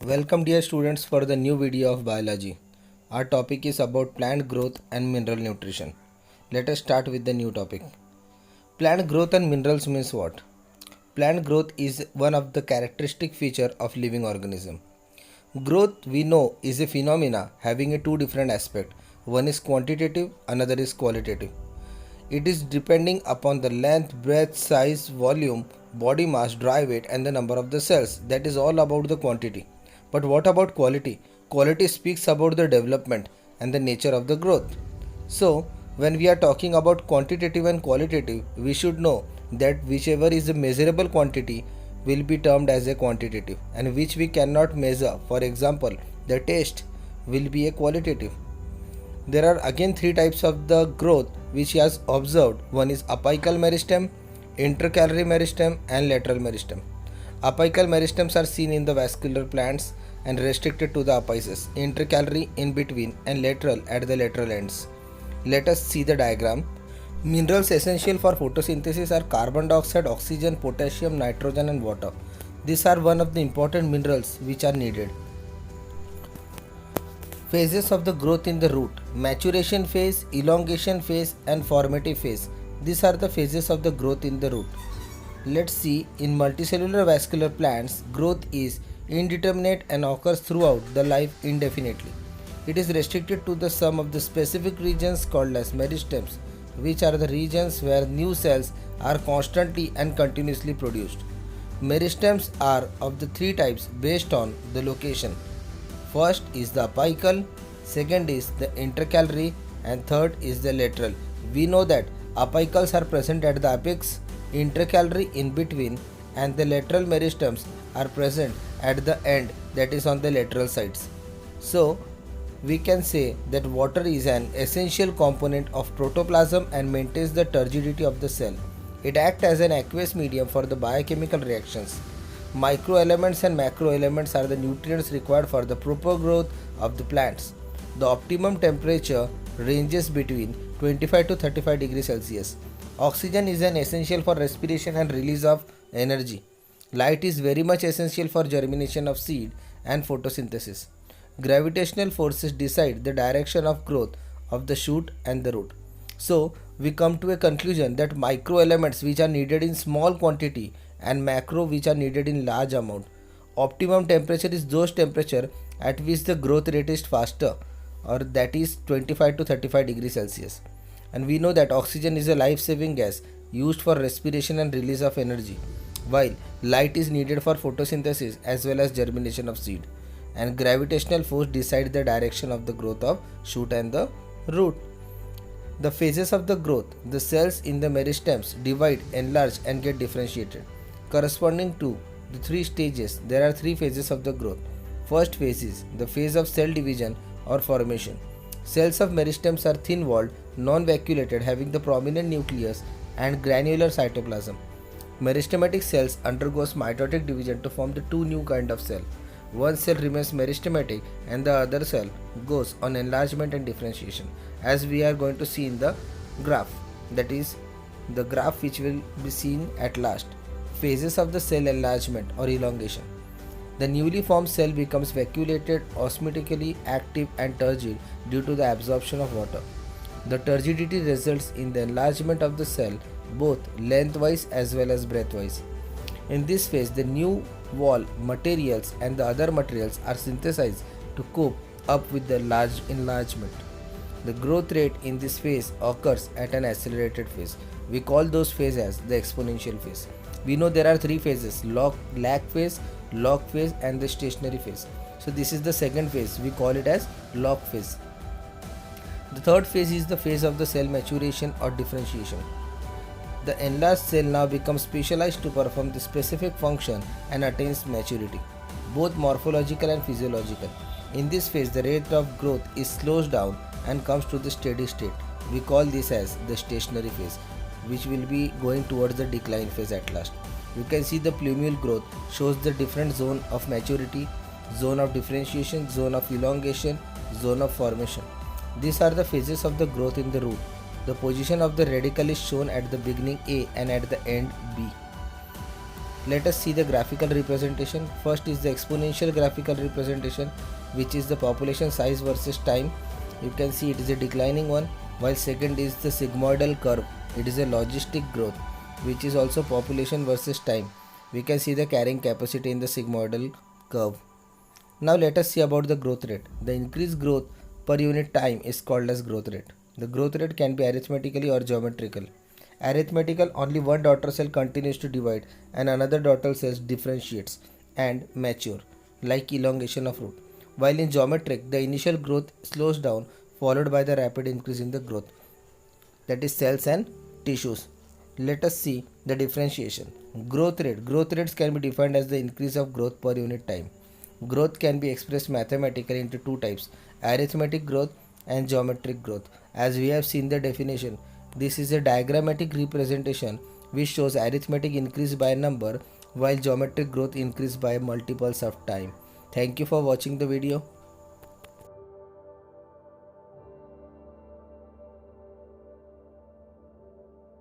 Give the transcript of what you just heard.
Welcome dear students for the new video of biology. Our topic is about plant growth and mineral nutrition. Let us start with the new topic. Plant growth and minerals means what? Plant growth is one of the characteristic feature of living organism. Growth we know is a phenomena having a two different aspect. One is quantitative, another is qualitative. It is depending upon the length, breadth, size, volume, body mass, dry weight and the number of the cells. That is all about the quantity. But what about quality? Quality speaks about the development and the nature of the growth. So, when we are talking about quantitative and qualitative, we should know that whichever is a measurable quantity will be termed as a quantitative, and which we cannot measure, for example, the taste, will be a qualitative. There are again three types of the growth which he has observed. One is apical meristem, intercalary meristem and lateral meristem. Apical meristems are seen in the vascular plants and restricted to the apices, intercalary in between and lateral at the lateral ends. Let us see the diagram. Minerals essential for photosynthesis are carbon dioxide, oxygen, potassium, nitrogen and water. These are one of the important minerals which are needed. Phases of the growth in the root: maturation phase, elongation phase and formative phase. These are the phases of the growth in the root. Let's see, in multicellular vascular plants, growth is indeterminate and occurs throughout the life indefinitely. It is restricted to the some of the specific regions called as meristems, which are the regions where new cells are constantly and continuously produced. Meristems are of the three types based on the location. First is the apical, second is the intercalary and third is the lateral. We know that apicals are present at the apex, intercalary in between and the lateral meristems are present at the end, that is on the lateral sides. So we can say that water is an essential component of protoplasm and maintains the turgidity of the cell. It acts as an aqueous medium for the biochemical reactions. Microelements and macroelements are the nutrients required for the proper growth of the plants. The optimum temperature ranges between 25 to 35 degrees Celsius. Oxygen is an essential for respiration and release of energy. Light is very much essential for germination of seed and photosynthesis. Gravitational forces decide the direction of growth of the shoot and the root. So, we come to a conclusion that microelements which are needed in small quantity and macro which are needed in large amount. Optimum temperature is those temperature at which the growth rate is faster, or that is 25 to 35 degrees Celsius. And we know that oxygen is a life-saving gas used for respiration and release of energy, while light is needed for photosynthesis as well as germination of seed. And gravitational force decides the direction of the growth of shoot and the root. The phases of the growth: the cells in the meristems divide, enlarge and get differentiated. Corresponding to the three stages, there are three phases of the growth. First phase is the phase of cell division or formation. Cells of meristems are thin-walled, non-vacuolated, having the prominent nucleus and granular cytoplasm. Meristematic cells undergoes mitotic division to form the two new kind of cell. One cell remains meristematic and the other cell goes on enlargement and differentiation, as we are going to see in the graph, that is the graph which will be seen at last. Phases of the cell enlargement or elongation. The newly formed cell becomes vacuolated, osmotically active and turgid due to the absorption of water. The turgidity results in the enlargement of the cell both lengthwise as well as breadthwise. In this phase, the new wall materials and the other materials are synthesized to cope up with the large enlargement. The growth rate in this phase occurs at an accelerated phase. We call those phases as the exponential phase. We know there are three phases: lag phase, log phase and the stationary phase. So this is the second phase. We call it as log phase. The third phase is the phase of the cell maturation or differentiation. The enlarged cell now becomes specialized to perform the specific function and attains maturity, both morphological and physiological. In this phase, the rate of growth is slows down and comes to the steady state. We call this as the stationary phase, which will be going towards the decline phase at last. You can see the plumule growth shows the different zone of maturity, zone of differentiation, zone of elongation, zone of formation. These are the phases of the growth in the root. The position of the radicle is shown at the beginning A and at the end B. Let us see the graphical representation. First is the exponential graphical representation, which is the population size versus time. You can see it is a declining one, while second is the sigmoidal curve. It is a logistic growth, which is also population versus time. We can see the carrying capacity in the sigmoidal curve. Now let us see about the growth rate. The increased growth per unit time is called as growth rate. The growth rate can be arithmetically or geometrical. Arithmetical, only one daughter cell continues to divide and another daughter cell differentiates and mature, like elongation of root. While in geometric, the initial growth slows down followed by the rapid increase in the growth, that is cells and tissues. Let us see the differentiation. Growth rate. Growth rates can be defined as the increase of growth per unit time. Growth can be expressed mathematically into two types, arithmetic growth and geometric growth. As we have seen the definition, this is a diagrammatic representation which shows arithmetic increase by a number while geometric growth increase by multiples of time. Thank you for watching the video.